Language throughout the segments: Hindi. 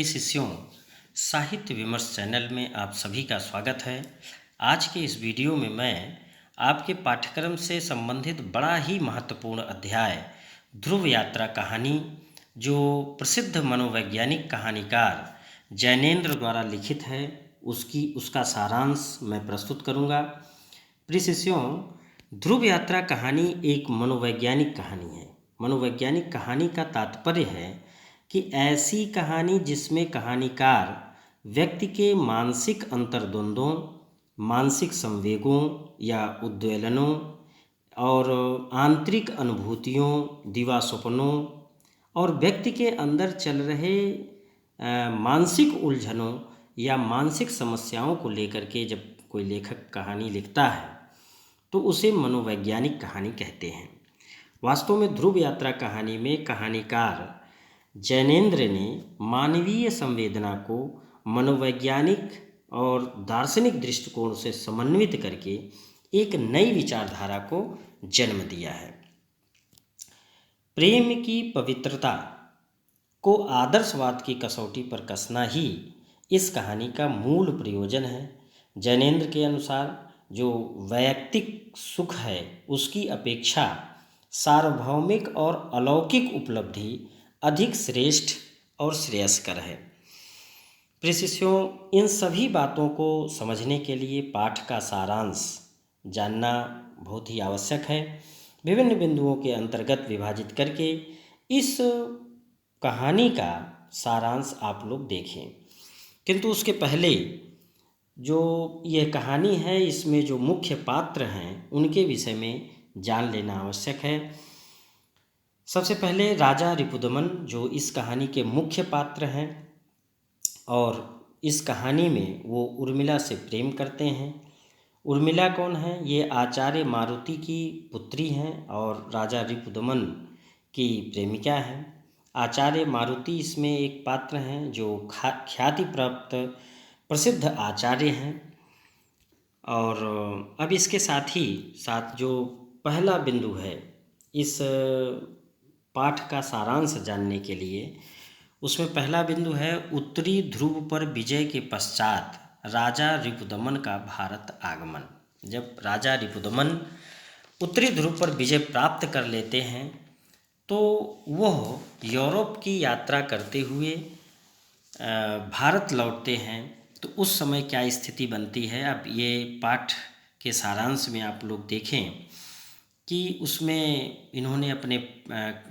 प्रिय शिष्यों, साहित्य विमर्श चैनल में आप सभी का स्वागत है। आज के इस वीडियो में मैं आपके पाठ्यक्रम से संबंधित बड़ा ही महत्वपूर्ण अध्याय ध्रुव यात्रा कहानी, जो प्रसिद्ध मनोवैज्ञानिक कहानीकार जैनेन्द्र द्वारा लिखित है, उसका सारांश मैं प्रस्तुत करूंगा। प्रिय शिष्यों, ध्रुव यात्रा कहानी एक मनोवैज्ञानिक कहानी है। मनोवैज्ञानिक कहानी का तात्पर्य है कि ऐसी कहानी जिसमें कहानीकार व्यक्ति के मानसिक अंतर्द्वंद्वों, मानसिक संवेगों या उद्वेलनों और आंतरिक अनुभूतियों, दिवा सपनों और व्यक्ति के अंदर चल रहे मानसिक उलझनों या मानसिक समस्याओं को लेकर के जब कोई लेखक कहानी लिखता है तो उसे मनोवैज्ञानिक कहानी कहते हैं। वास्तव में ध्रुव यात्रा कहानी में कहानीकार जैनेन्द्र ने मानवीय संवेदना को मनोवैज्ञानिक और दार्शनिक दृष्टिकोण से समन्वित करके एक नई विचारधारा को जन्म दिया है। प्रेम की पवित्रता को आदर्शवाद की कसौटी पर कसना ही इस कहानी का मूल प्रयोजन है। जैनेन्द्र के अनुसार जो वैयक्तिक सुख है उसकी अपेक्षा सार्वभौमिक और अलौकिक उपलब्धि अधिक श्रेष्ठ और श्रेयस्कर है। प्रिय शिष्यों, इन सभी बातों को समझने के लिए पाठ का सारांश जानना बहुत ही आवश्यक है। विभिन्न बिंदुओं के अंतर्गत विभाजित करके इस कहानी का सारांश आप लोग देखें। किंतु उसके पहले जो ये कहानी है, इसमें जो मुख्य पात्र हैं उनके विषय में जान लेना आवश्यक है। सबसे पहले राजा रिपुदमन जो इस कहानी के मुख्य पात्र हैं और इस कहानी में वो उर्मिला से प्रेम करते हैं। उर्मिला कौन है? ये आचार्य मारुति की पुत्री हैं और राजा रिपुदमन की प्रेमिका हैं। आचार्य मारुति इसमें एक पात्र हैं जो ख्याति प्राप्त प्रसिद्ध आचार्य हैं। और अब इसके साथ ही साथ जो पहला बिंदु है इस पाठ का सारांश जानने के लिए, उसमें पहला बिंदु है उत्तरी ध्रुव पर विजय के पश्चात राजा रिपुदमन का भारत आगमन। जब राजा रिपुदमन उत्तरी ध्रुव पर विजय प्राप्त कर लेते हैं तो वह यूरोप की यात्रा करते हुए भारत लौटते हैं। तो उस समय क्या स्थिति बनती है, अब ये पाठ के सारांश में आप लोग देखें कि उसमें इन्होंने अपने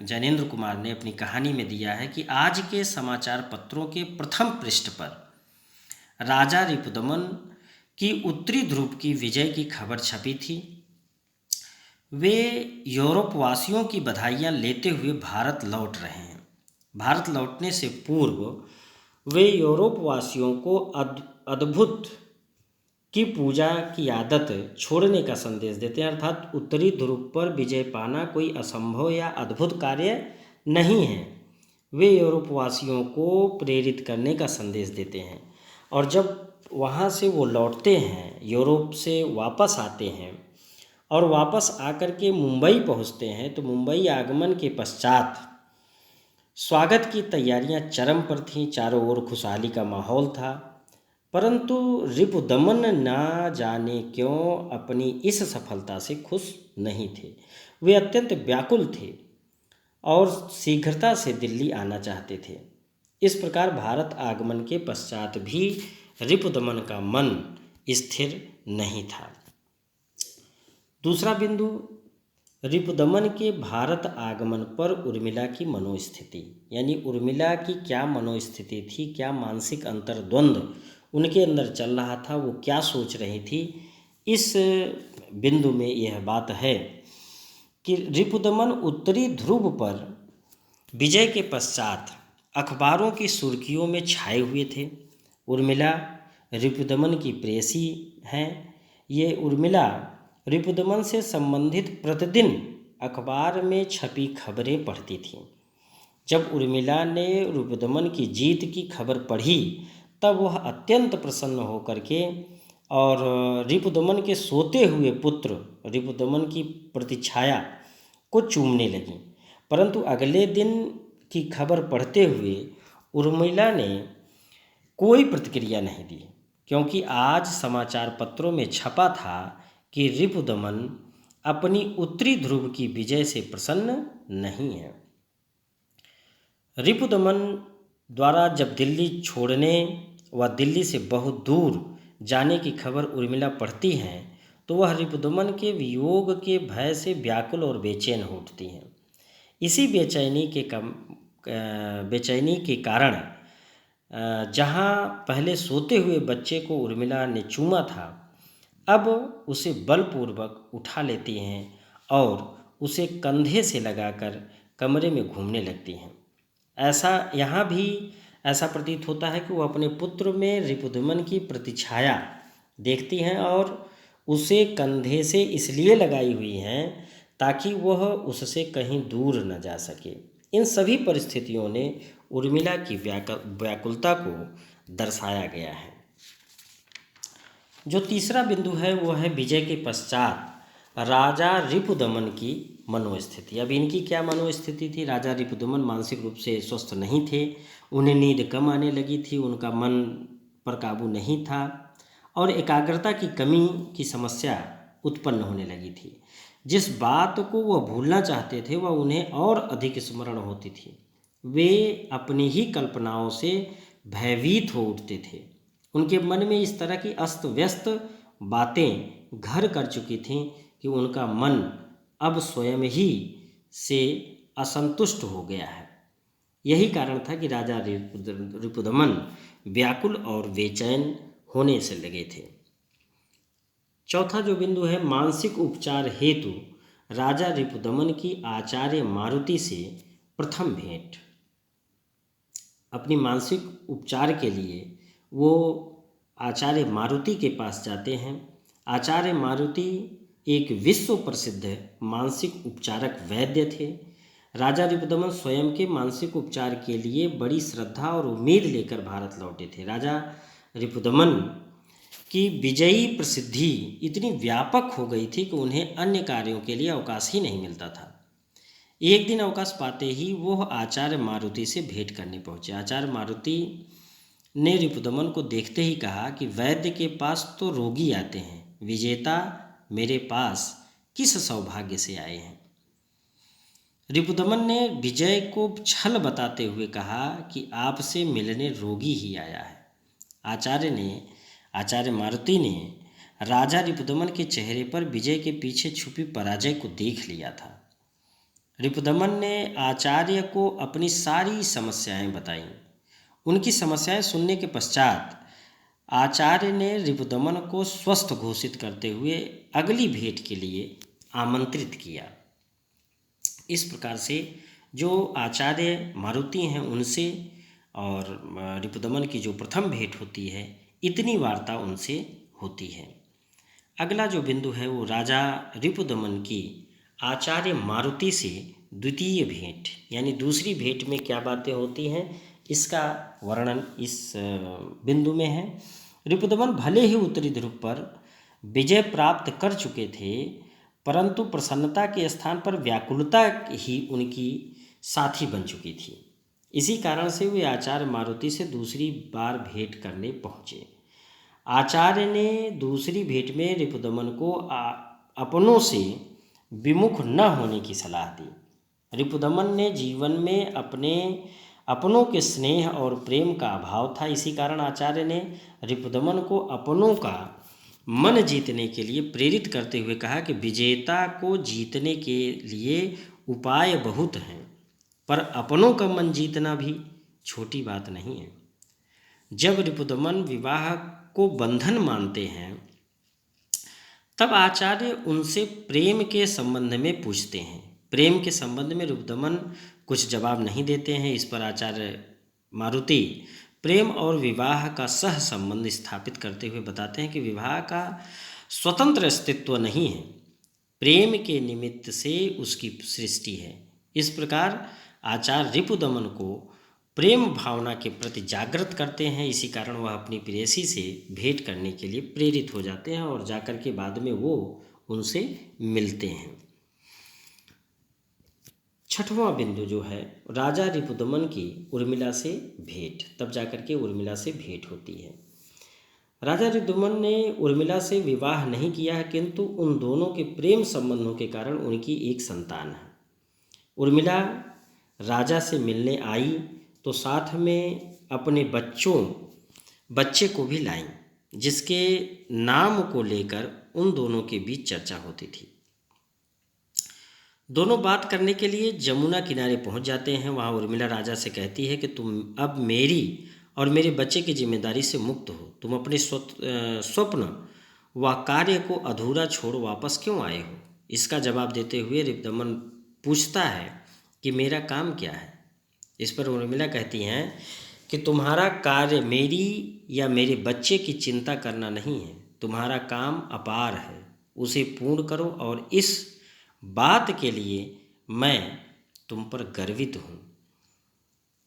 जैनेन्द्र कुमार ने अपनी कहानी में दिया है कि आज के समाचार पत्रों के प्रथम पृष्ठ पर राजा रिपुदमन की उत्तरी ध्रुव की विजय की खबर छपी थी। वे यूरोप वासियों की बधाइयाँ लेते हुए भारत लौट रहे हैं। भारत लौटने से पूर्व वे यूरोप वासियों को अद्भुत की पूजा की आदत छोड़ने का संदेश देते हैं। अर्थात उत्तरी ध्रुव पर विजय पाना कोई असंभव या अद्भुत कार्य नहीं है। वे यूरोपवासियों को प्रेरित करने का संदेश देते हैं। और जब वहाँ से वो लौटते हैं, यूरोप से वापस आते हैं और वापस आकर के मुंबई पहुँचते हैं, तो मुंबई आगमन के पश्चात स्वागत की तैयारियां चरम पर थीं। चारों ओर खुशहाली का माहौल था। परंतु रिपुदमन ना जाने क्यों अपनी इस सफलता से खुश नहीं थे। वे अत्यंत व्याकुल थे और शीघ्रता से दिल्ली आना चाहते थे। इस प्रकार भारत आगमन के पश्चात भी रिपुदमन का मन स्थिर नहीं था। दूसरा बिंदु, रिपुदमन के भारत आगमन पर उर्मिला की मनोस्थिति, यानी उर्मिला की क्या मनोस्थिति थी, क्या मानसिक अंतर्द्वंद उनके अंदर चल रहा था, वो क्या सोच रही थी। इस बिंदु में यह बात है कि रिपुदमन उत्तरी ध्रुव पर विजय के पश्चात अखबारों की सुर्खियों में छाए हुए थे। उर्मिला रिपुदमन की प्रेयसी हैं। ये उर्मिला रिपुदमन से संबंधित प्रतिदिन अखबार में छपी खबरें पढ़ती थीं। जब उर्मिला ने रिपुदमन की जीत की खबर पढ़ी तब वह अत्यंत प्रसन्न होकर के और रिपुदमन के सोते हुए पुत्र रिपुदमन की प्रतिछाया को चूमने लगीं। परंतु अगले दिन की खबर पढ़ते हुए उर्मिला ने कोई प्रतिक्रिया नहीं दी, क्योंकि आज समाचार पत्रों में छपा था कि रिपुदमन अपनी उत्तरी ध्रुव की विजय से प्रसन्न नहीं है। रिपुदमन द्वारा जब दिल्ली छोड़ने व दिल्ली से बहुत दूर जाने की खबर उर्मिला पढ़ती हैं तो वह रिपुदमन के वियोग के भय से व्याकुल और बेचैन हो उठती हैं। इसी बेचैनी के कारण जहाँ पहले सोते हुए बच्चे को उर्मिला ने चूमा था, अब उसे बलपूर्वक उठा लेती हैं और उसे कंधे से लगाकर कमरे में घूमने लगती हैं। यहाँ भी ऐसा प्रतीत होता है कि वो अपने पुत्र में रिपुदमन की प्रतिछाया देखती हैं और उसे कंधे से इसलिए लगाई हुई हैं ताकि वह उससे कहीं दूर न जा सके। इन सभी परिस्थितियों ने उर्मिला की व्याकुलता को दर्शाया गया है। जो तीसरा बिंदु है वो है विजय के पश्चात राजा रिपुदमन की मनोस्थिति। अब इनकी क्या मनोस्थिति थी? राजा रिपुदमन मानसिक रूप से स्वस्थ नहीं थे, उन्हें नींद कम आने लगी थी, उनका मन पर काबू नहीं था और एकाग्रता की कमी की समस्या उत्पन्न होने लगी थी। जिस बात को वह भूलना चाहते थे वह उन्हें और अधिक स्मरण होती थी। वे अपनी ही कल्पनाओं से भयभीत हो उठते थे। उनके मन में इस तरह की अस्त व्यस्त बातें घर कर चुकी थीं कि उनका मन अब स्वयं ही से असंतुष्ट हो गया है। यही कारण था कि राजा रिपुदमन व्याकुल और बेचैन होने से लगे थे। चौथा जो बिंदु है, मानसिक उपचार हेतु राजा रिपुदमन की आचार्य मारुति से प्रथम भेंट। अपनी मानसिक उपचार के लिए वो आचार्य मारुति के पास जाते हैं। आचार्य मारुति एक विश्व प्रसिद्ध मानसिक उपचारक वैद्य थे। राजा रिपुदमन स्वयं के मानसिक उपचार के लिए बड़ी श्रद्धा और उम्मीद लेकर भारत लौटे थे। राजा रिपुदमन की विजयी प्रसिद्धि इतनी व्यापक हो गई थी कि उन्हें अन्य कार्यों के लिए अवकाश ही नहीं मिलता था। एक दिन अवकाश पाते ही वो आचार्य मारुति से भेंट करने पहुँचे। आचार्य मारुति ने रिपुदमन को देखते ही कहा कि वैद्य के पास तो रोगी आते हैं, विजेता मेरे पास किस सौभाग्य से आए हैं। रिपुदमन ने विजय को छल बताते हुए कहा कि आपसे मिलने रोगी ही आया है। आचार्य मारुति ने राजा रिपुदमन के चेहरे पर विजय के पीछे छुपी पराजय को देख लिया था। रिपुदमन ने आचार्य को अपनी सारी समस्याएं बताईं। उनकी समस्याएं सुनने के पश्चात आचार्य ने रिपुदमन को स्वस्थ घोषित करते हुए अगली भेंट के लिए आमंत्रित किया। इस प्रकार से जो आचार्य मारुति हैं उनसे और रिपुदमन की जो प्रथम भेंट होती है, इतनी वार्ता उनसे होती है। अगला जो बिंदु है वो राजा रिपुदमन की आचार्य मारुति से द्वितीय भेंट, यानी दूसरी भेंट में क्या बातें होती हैं, इसका वर्णन इस बिंदु में है। रिपुदमन भले ही उत्तरी ध्रुव पर विजय प्राप्त कर चुके थे, परंतु प्रसन्नता के स्थान पर व्याकुलता ही उनकी साथी बन चुकी थी। इसी कारण से वे आचार्य मारुति से दूसरी बार भेंट करने पहुँचे। आचार्य ने दूसरी भेंट में रिपुदमन को अपनों से विमुख न होने की सलाह दी। रिपुदमन ने जीवन में अपनों के स्नेह और प्रेम का अभाव था। इसी कारण आचार्य ने रिपुदमन को अपनों का मन जीतने के लिए प्रेरित करते हुए कहा कि विजेता को जीतने के लिए उपाय बहुत हैं, पर अपनों का मन जीतना भी छोटी बात नहीं है। जब रिपुदमन विवाह को बंधन मानते हैं तब आचार्य उनसे प्रेम के संबंध में पूछते हैं। प्रेम के संबंध में रिपुदमन कुछ जवाब नहीं देते हैं। इस पर आचार्य मारुति प्रेम और विवाह का सह संबंध स्थापित करते हुए बताते हैं कि विवाह का स्वतंत्र अस्तित्व नहीं है, प्रेम के निमित्त से उसकी सृष्टि है। इस प्रकार आचार्य रिपुदमन को प्रेम भावना के प्रति जागृत करते हैं। इसी कारण वह अपनी प्रेयसी से भेंट करने के लिए प्रेरित हो जाते हैं और जाकर के बाद में वो उनसे मिलते हैं। छठवां बिंदु जो है, राजा रिपुदमन की उर्मिला से भेंट। तब जाकर के उर्मिला से भेंट होती है। राजा रिपुदमन ने उर्मिला से विवाह नहीं किया है, किंतु उन दोनों के प्रेम संबंधों के कारण उनकी एक संतान है। उर्मिला राजा से मिलने आई तो साथ में अपने बच्चे को भी लाई, जिसके नाम को लेकर उन दोनों के बीच चर्चा होती थी। दोनों बात करने के लिए जमुना किनारे पहुंच जाते हैं। वहां उर्मिला राजा से कहती है कि तुम अब मेरी और मेरे बच्चे की जिम्मेदारी से मुक्त हो। तुम अपने स्वप्न व कार्य को अधूरा छोड़ वापस क्यों आए हो? इसका जवाब देते हुए रिपुदमन पूछता है कि मेरा काम क्या है। इस पर उर्मिला कहती हैं कि तुम्हारा कार्य मेरी या मेरे बच्चे की चिंता करना नहीं है। तुम्हारा काम अपार है, उसे पूर्ण करो, और इस बात के लिए मैं तुम पर गर्वित हूँ।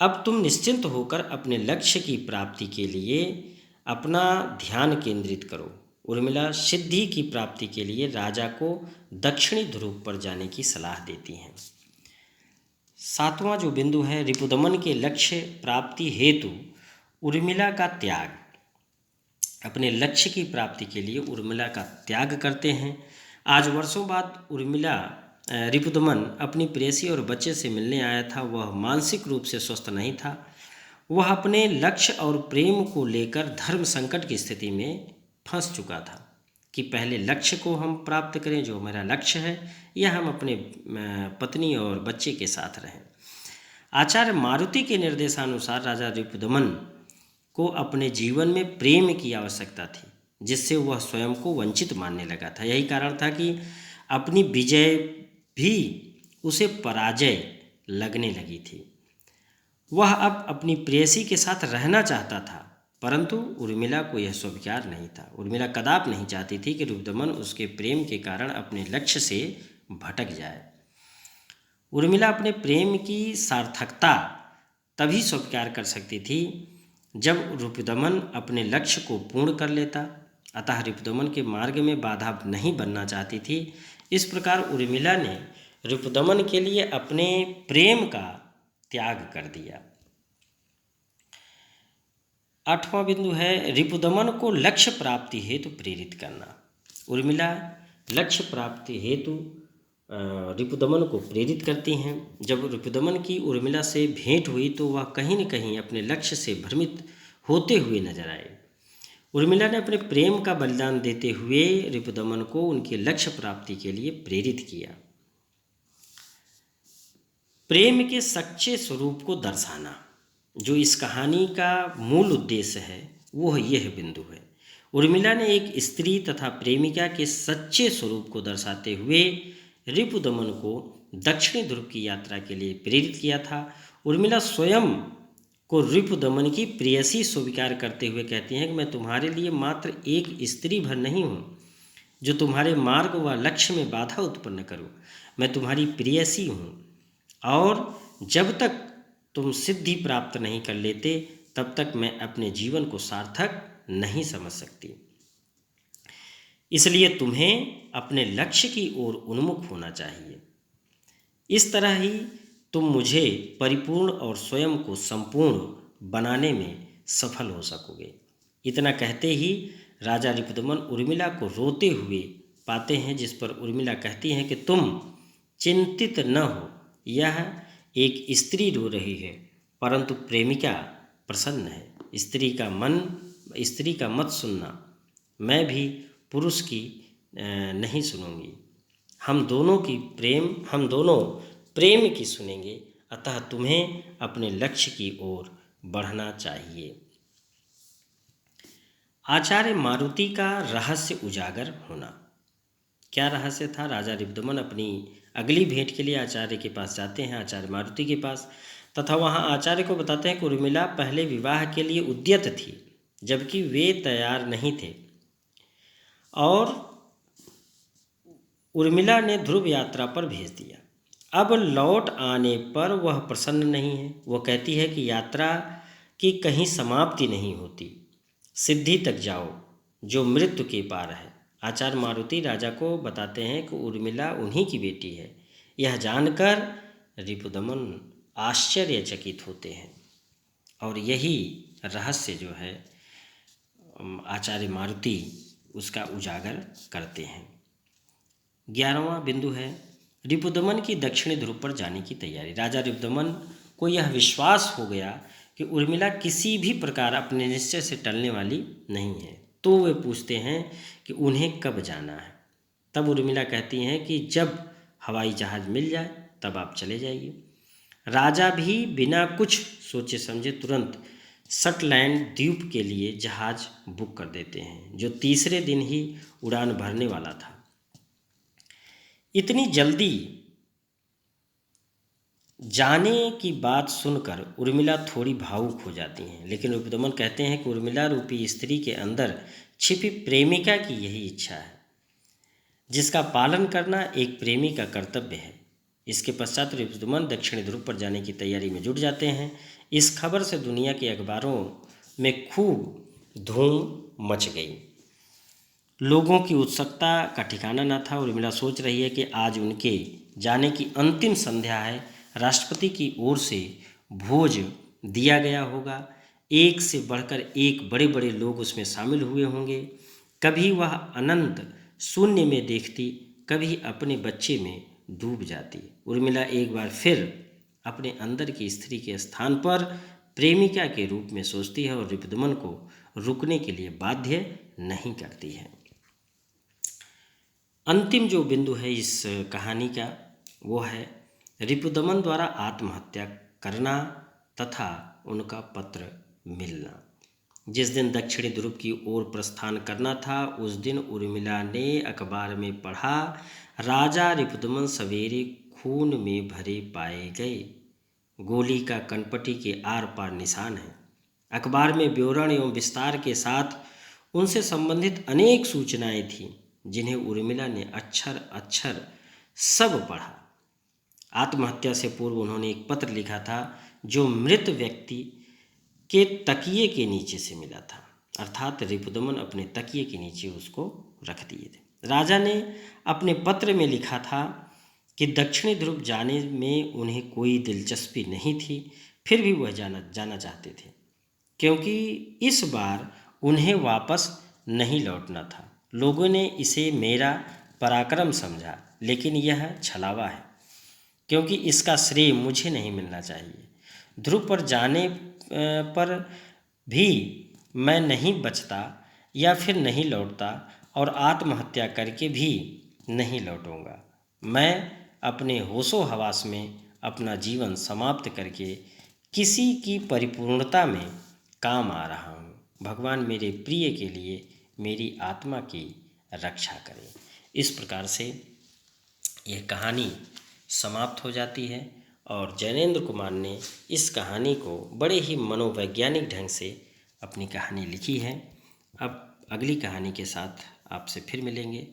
अब तुम निश्चिंत होकर अपने लक्ष्य की प्राप्ति के लिए अपना ध्यान केंद्रित करो। उर्मिला सिद्धि की प्राप्ति के लिए राजा को दक्षिणी ध्रुव पर जाने की सलाह देती हैं। सातवां जो बिंदु है, रिपुदमन के लक्ष्य प्राप्ति हेतु उर्मिला का त्याग। अपने लक्ष्य की प्राप्ति के लिए उर्मिला का त्याग करते हैं। आज वर्षों बाद रिपुदमन अपनी प्रेयसी और बच्चे से मिलने आया था। वह मानसिक रूप से स्वस्थ नहीं था। वह अपने लक्ष्य और प्रेम को लेकर धर्म संकट की स्थिति में फंस चुका था कि पहले लक्ष्य को हम प्राप्त करें, जो हमारा लक्ष्य है, या हम अपने पत्नी और बच्चे के साथ रहें। आचार्य मारुति के निर्देशानुसार राजा रिपुदमन को अपने जीवन में प्रेम की आवश्यकता थी, जिससे वह स्वयं को वंचित मानने लगा था। यही कारण था कि अपनी विजय भी उसे पराजय लगने लगी थी। वह अब अपनी प्रेयसी के साथ रहना चाहता था, परंतु उर्मिला को यह स्वीकार नहीं था। उर्मिला कदापि नहीं चाहती थी कि रिपुदमन उसके प्रेम के कारण अपने लक्ष्य से भटक जाए। उर्मिला अपने प्रेम की सार्थकता तभी स्वीकार कर सकती थी जब रिपुदमन अपने लक्ष्य को पूर्ण कर लेता। अतः रिपुदमन के मार्ग में बाधा नहीं बनना चाहती थी। इस प्रकार उर्मिला ने रिपुदमन के लिए अपने प्रेम का त्याग कर दिया। आठवां बिंदु है, रिपुदमन को लक्ष्य प्राप्ति हेतु प्रेरित करना। उर्मिला लक्ष्य प्राप्ति हेतु रिपुदमन को प्रेरित करती हैं। जब रिपुदमन की उर्मिला से भेंट हुई तो वह कहीं न कहीं अपने लक्ष्य से भ्रमित होते हुए नजर आए। उर्मिला ने अपने प्रेम का बलिदान देते हुए रिपुदमन को उनके लक्ष्य प्राप्ति के लिए प्रेरित किया। प्रेम के सच्चे स्वरूप को दर्शाना, जो इस कहानी का मूल उद्देश्य है, वह यह बिंदु है। उर्मिला ने एक स्त्री तथा प्रेमिका के सच्चे स्वरूप को दर्शाते हुए रिपुदमन को दक्षिणी ध्रुव की यात्रा के लिए प्रेरित किया था। उर्मिला स्वयं को रिपुदमन की प्रेयसी स्वीकार करते हुए कहती हैं कि मैं तुम्हारे लिए मात्र एक स्त्री भर नहीं हूँ जो तुम्हारे मार्ग व लक्ष्य में बाधा उत्पन्न करूँ। मैं तुम्हारी प्रेयसी हूँ, और जब तक तुम सिद्धि प्राप्त नहीं कर लेते तब तक मैं अपने जीवन को सार्थक नहीं समझ सकती। इसलिए तुम्हें अपने लक्ष्य की ओर उन्मुख होना चाहिए। इस तरह ही तुम मुझे परिपूर्ण और स्वयं को संपूर्ण बनाने में सफल हो सकोगे। इतना कहते ही राजा रिपुदमन उर्मिला को रोते हुए पाते हैं, जिस पर उर्मिला कहती हैं कि तुम चिंतित न हो, यह एक स्त्री रो रही है, परंतु प्रेमिका प्रसन्न है। स्त्री का मत सुनना, मैं भी पुरुष की नहीं सुनूंगी। हम दोनों प्रेम की सुनेंगे। अतः तुम्हें अपने लक्ष्य की ओर बढ़ना चाहिए। आचार्य मारुति का रहस्य उजागर होना। क्या रहस्य था? राजा रिपुदमन अपनी अगली भेंट के लिए आचार्य के पास जाते हैं, आचार्य मारुति के पास, तथा वहां आचार्य को बताते हैं कि उर्मिला पहले विवाह के लिए उद्यत थी, जबकि वे तैयार नहीं थे, और उर्मिला ने ध्रुव यात्रा पर भेज दिया। अब लौट आने पर वह प्रसन्न नहीं है। वह कहती है कि यात्रा की कहीं समाप्ति नहीं होती, सिद्धि तक जाओ जो मृत्यु के पार है। आचार्य मारुति राजा को बताते हैं कि उर्मिला उन्हीं की बेटी है। यह जानकर रिपुदमन आश्चर्यचकित होते हैं और यही रहस्य जो है आचार्य मारुति उसका उजागर करते हैं। 11वां बिंदु है रिपुदमन की दक्षिणी ध्रुव पर जाने की तैयारी। राजा रिपुदमन को यह विश्वास हो गया कि उर्मिला किसी भी प्रकार अपने निश्चय से टलने वाली नहीं है, तो वे पूछते हैं कि उन्हें कब जाना है। तब उर्मिला कहती हैं कि जब हवाई जहाज़ मिल जाए तब आप चले जाइए। राजा भी बिना कुछ सोचे समझे तुरंत शटलैंड द्वीप के लिए जहाज़ बुक कर देते हैं, जो तीसरे दिन ही उड़ान भरने वाला था। इतनी जल्दी जाने की बात सुनकर उर्मिला थोड़ी भावुक हो जाती हैं, लेकिन रिपुदमन कहते हैं कि उर्मिला रूपी स्त्री के अंदर छिपी प्रेमिका की यही इच्छा है, जिसका पालन करना एक प्रेमी का कर्तव्य है। इसके पश्चात रिपुदमन दक्षिणी ध्रुव पर जाने की तैयारी में जुट जाते हैं। इस खबर से दुनिया के अखबारों में खूब धूम मच गई। लोगों की उत्सुकता का ठिकाना न था। उर्मिला सोच रही है कि आज उनके जाने की अंतिम संध्या है। राष्ट्रपति की ओर से भोज दिया गया होगा, एक से बढ़कर एक बड़े बड़े लोग उसमें शामिल हुए होंगे। कभी वह अनंत शून्य में देखती, कभी अपने बच्चे में डूब जाती। उर्मिला एक बार फिर अपने अंदर की स्त्री के स्थान पर प्रेमिका के रूप में सोचती है और रिपुदमन को रुकने के लिए बाध्य नहीं करती है। अंतिम जो बिंदु है इस कहानी का वो है रिपुदमन द्वारा आत्महत्या करना तथा उनका पत्र मिलना। जिस दिन दक्षिणी ध्रुव की ओर प्रस्थान करना था, उस दिन उर्मिला ने अखबार में पढ़ा, राजा रिपुदमन सवेरे खून में भरे पाए गए, गोली का कनपटी के आर पार निशान है। अखबार में विवरण एवं विस्तार के साथ उनसे संबंधित अनेक सूचनाएं थीं, जिन्हें उर्मिला ने अक्षर अक्षर सब पढ़ा। आत्महत्या से पूर्व उन्होंने एक पत्र लिखा था, जो मृत व्यक्ति के तकिए के नीचे से मिला था, अर्थात रिपुदमन अपने तकिए के नीचे उसको रख दिए थे। राजा ने अपने पत्र में लिखा था कि दक्षिणी ध्रुव जाने में उन्हें कोई दिलचस्पी नहीं थी, फिर भी वह जाना चाहते थे, क्योंकि इस बार उन्हें वापस नहीं लौटना था। लोगों ने इसे मेरा पराक्रम समझा, लेकिन यह छलावा है, क्योंकि इसका श्रेय मुझे नहीं मिलना चाहिए। ध्रुव पर जाने पर भी मैं नहीं बचता या फिर नहीं लौटता और आत्महत्या करके भी नहीं लौटूंगा। मैं अपने होशो हवास में अपना जीवन समाप्त करके किसी की परिपूर्णता में काम आ रहा हूँ। भगवान मेरे प्रिय के लिए मेरी आत्मा की रक्षा करें। इस प्रकार से यह कहानी समाप्त हो जाती है और जैनेंद्र कुमार ने इस कहानी को बड़े ही मनोवैज्ञानिक ढंग से अपनी कहानी लिखी है। अब अगली कहानी के साथ आपसे फिर मिलेंगे।